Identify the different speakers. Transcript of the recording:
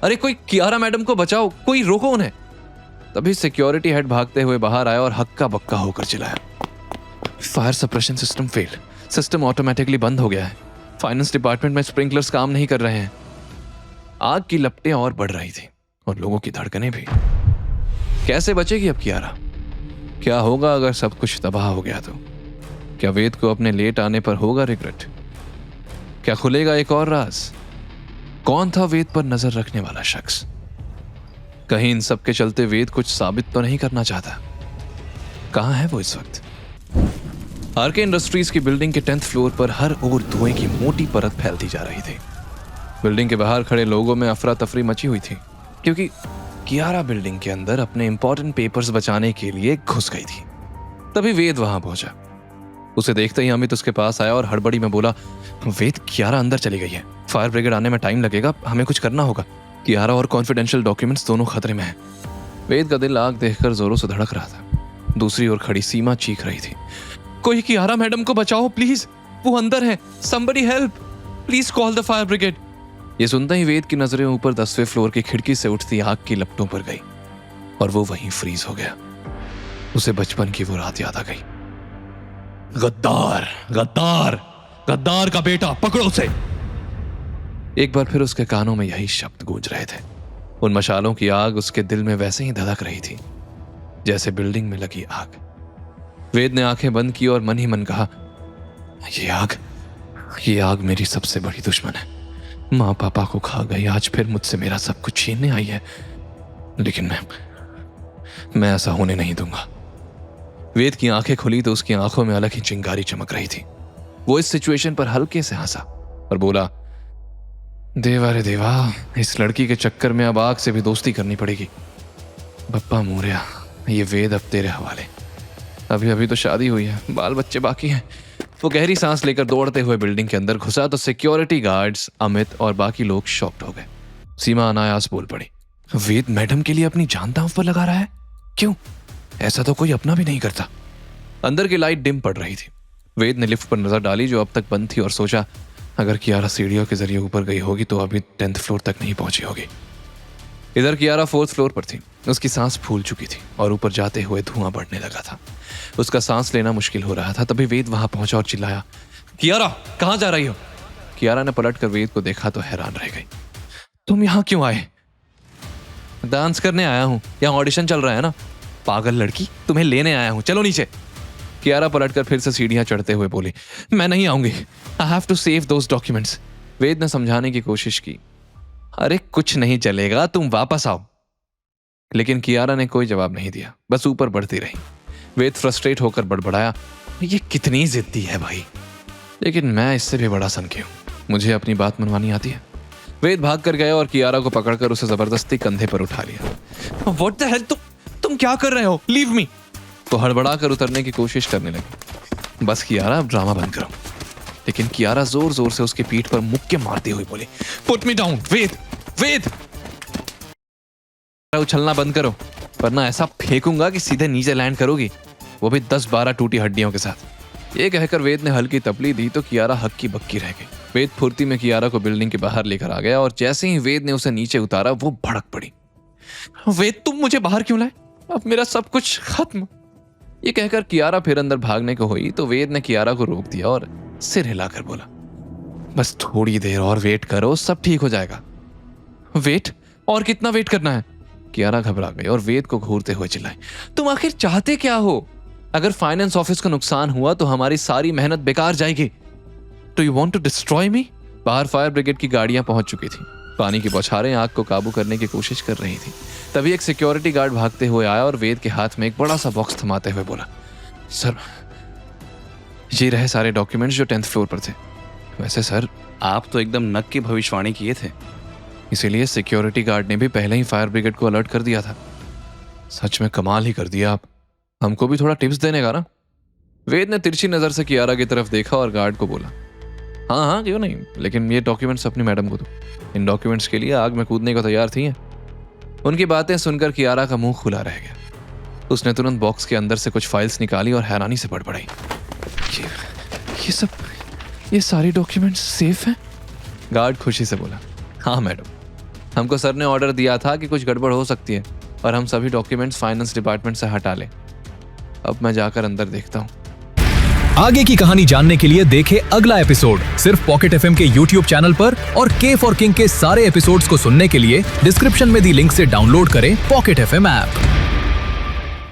Speaker 1: अरे कोई कियारा मैडम को बचाओ, कोई रोको उन्हें। तभी सिक्योरिटी हेड भागते हुए बाहर आया और हक्का बक्का होकर चिल्लाया, fire suppression system fail, system automatically बंद हो गया है, फाइनेंस डिपार्टमेंट में स्प्रिंकलर्स काम नहीं कर रहे हैं। आग की लपटें और बढ़ रही थी और लोगों की धड़कनें भी। कैसे बचेगी अब कियारा? क्या होगा अगर सब कुछ तबाह हो गया तो? क्या वेद को अपने लेट आने पर होगा रिग्रेट? क्या खुलेगा एक और राज? कौन था वेद पर नजर रखने वाला शख्स? कहीं इन सब के चलते वेद कुछ साबित तो नहीं करना चाहता? कहां है वो इस वक्त? आरके इंडस्ट्रीज की बिल्डिंग के 10th फ्लोर पर हर ओर धुएं की मोटी परत फैलती जा रही थी। बिल्डिंग के बाहर खड़े लोगों में अफरा तफरी मची हुई थी, क्योंकि कियारा बिल्डिंग के अंदर अपने इंपॉर्टेंट पेपर्स बचाने के लिए घुस गई थी। तभी वेद वहां पहुंचा। उसे देखते ही अमित उसके पास आया और हड़बड़ी में बोला, वेद, कियारा अंदर चली गई है, फायर ब्रिगेड आने में टाइम लगेगा, हमें कुछ करना होगा। कियारा और कॉन्फिडेंशियल डॉक्यूमेंट्स दोनों खतरे में हैं। वेद का दिल आग देखकर जोरों से धड़क रहा था। दूसरी ओर खड़ी सीमा चीख रही थी, कोई कियारा मैडम को बचाओ प्लीज, वो अंदर है, somebody help, please call the fire brigade. ये सुनते ही वेद की नजरें ऊपर 10वें फ्लोर की खिड़की से उठती आग की लपटों पर गई और वो वहीं फ्रीज हो गया। उसे बचपन की वो रात याद आ गई। गद्दार, गद्दार, गद्दार का बेटा, पकड़ो उसे। एक बार फिर उसके कानों में यही शब्द गूंज रहे थे। उन मशालों की आग उसके दिल में वैसे ही धधक रही थी जैसे बिल्डिंग में लगी आग। वेद ने आंखें बंद की और मन ही मन कहा, ये आग मेरी सबसे बड़ी दुश्मन है। माँ पापा को खा गई, आज फिर मुझसे मेरा सब कुछ छीनने आई है, लेकिन मैं ऐसा होने नहीं दूंगा। वेद की आंखें खुली तो उसकी आंखों में अलग ही चिंगारी चमक रही थी। वो इस सिचुएशन पर हल्के से हंसा और बोला, देवा रे देवा, इस लड़की के चक्कर में अब आग से भी दोस्ती करनी पड़ेगी। बप्पा मोरिया, ये वेद अब तेरे हवाले। अभी तो शादी हुई है, बाल बच्चे बाकी हैं। वो गहरी सांस लेकर दौड़ते हुए बिल्डिंग के अंदर घुसा तो सिक्योरिटी गार्ड्स, अमित और बाकी लोग शॉक्ड हो गए। सीमा अनायास बोल पड़ी, वेद मैडम के लिए अपनी जान दांव पर लगा रहा है? क्यों? ऐसा तो कोई अपना भी नहीं करता। अंदर की लाइट डिम पड़ रही थी। वेद ने लिफ्ट पर नजर डाली जो अब तक बंद थी और सोचा, अगर कियारा सीढ़ियों के जरिए ऊपर गई होगी तो अभी 10th फ्लोर तक नहीं पहुंची होगी। इधर कियारा 4th फ्लोर पर थी। उसकी सांस फूल चुकी थी और ऊपर जाते हुए धुआं बढ़ने लगा था। उसका सांस लेना मुश्किल हो रहा था। तभी वेद वहां पहुंचा और चिल्लाया, कियारा, कहां जा रही हो? कियारा ने पलट कर वेद को देखा तो हैरान रह गई। तुम यहां क्यों आए? डांस करने आया हूं, यहाँ ऑडिशन चल रहा है ना। पागल लड़की, तुम्हें लेने आया हूं, चलो नीचे। कियारा पलटकर फिर से सीढ़ियां चढ़ते हुए बोली, मैं नहीं आऊंगी, I have to save those documents. Ved ने समझाने की कोशिश की, अरे कुछ नहीं चलेगा, तुम वापस आओ। लेकिन कियारा ने कोई जवाब नहीं दिया, बस ऊपर बढ़ती रही। वेद फ्रस्ट्रेट होकर बड़बड़ाया, ये कितनी जिद्दी है भाई, लेकिन मैं इससे भी बड़ा सनकी हूं, मुझे अपनी बात मनवानी आती है। वेद भाग कर गया और कियारा को पकड़कर उसे जबरदस्ती कंधे पर उठा लिया। व्हाट द हेल, तुम क्या कर रहे हो? Leave me. तो हड़बड़ा कर उतरने की कोशिश करने लगी। बस कियारा, अब ड्रामा बंद करो। लेकिन कियारा जोर जोर से उसकी पीठ पर मुक्के मारती हुई बोली, पुट मी डाउन वेद, वेद। उछलना बंद करो वरना ऐसा फेंकूंगा कि सीधे नीचे लैंड करोगी, वो भी 10-12 टूटी हड्डियों के साथ। ये कहकर वेद ने हल्की तपली दी तो कियारा हक्की बक्की रह गई। वेद फुर्ती में कियारा को बिल्डिंग के बाहर लेकर आ गया और जैसे ही वेद ने उसे नीचे उतारा वो भड़क पड़ी। वेद, तुम मुझे बाहर क्यों लाए? अब मेरा सब कुछ खत्म। ये कहकर कियारा फिर अंदर भागने को हुई तो वेद ने कियारा को रोक दिया और सिर हिलाकर बोला, बस थोड़ी देर और वेट करो, सब ठीक हो जाएगा। वेट? और कितना वेट करना है? कियारा घबरा गई और वेद को घूरते हुए चिल्लाई, तुम आखिर चाहते क्या हो? अगर फाइनेंस ऑफिस को नुकसान हुआ तो हमारी सारी मेहनत बेकार जाएगी। Do you want to destroy me? बाहर फायर ब्रिगेड की गाड़ियां पहुंच चुकी थी। पानी की बौछारें आग को काबू करने की कोशिश कर रही थी। तभी एक सिक्योरिटी गार्ड भागते हुए आया और वेद के हाथ में एक बड़ा सा बॉक्स थमाते हुए बोला, सर, ये रहे सारे डॉक्यूमेंट्स जो 10th फ्लोर पर थे। वैसे सर, आप तो एकदम नक की भविष्यवाणी किए थे, इसीलिए सिक्योरिटी गार्ड ने भी पहले ही फायर ब्रिगेड को अलर्ट कर दिया था। सच में कमाल ही कर दिया आप, हमको भी थोड़ा टिप्स देने का ना। वेद ने तिरछी नजर से कियारा की तरफ देखा और गार्ड को बोला, हाँ हाँ क्यों नहीं, लेकिन ये डॉक्यूमेंट्स अपनी मैडम को दो। इन डॉक्यूमेंट्स के लिए आग में कूदने को तैयार थी। उनकी बातें सुनकर कियारा का मुंह खुला रह गया। उसने तुरंत बॉक्स के अंदर से कुछ फाइल्स निकाली और हैरानी से बड़बड़ाई, ये सारे डॉक्यूमेंट्स सेफ हैं? गार्ड खुशी से बोला, हाँ मैडम, हमको सर ने ऑर्डर दिया था कि कुछ गड़बड़ हो सकती है और हम सभी डॉक्यूमेंट्स फाइनेंस डिपार्टमेंट से हटा लें। अब मैं जाकर अंदर देखता हूँ।
Speaker 2: आगे की कहानी जानने के लिए देखें अगला एपिसोड सिर्फ पॉकेट एफएम के यूट्यूब चैनल पर, और के फॉर किंग के सारे एपिसोड्स को सुनने के लिए डिस्क्रिप्शन में दी लिंक से डाउनलोड करें पॉकेट एफएम ऐप।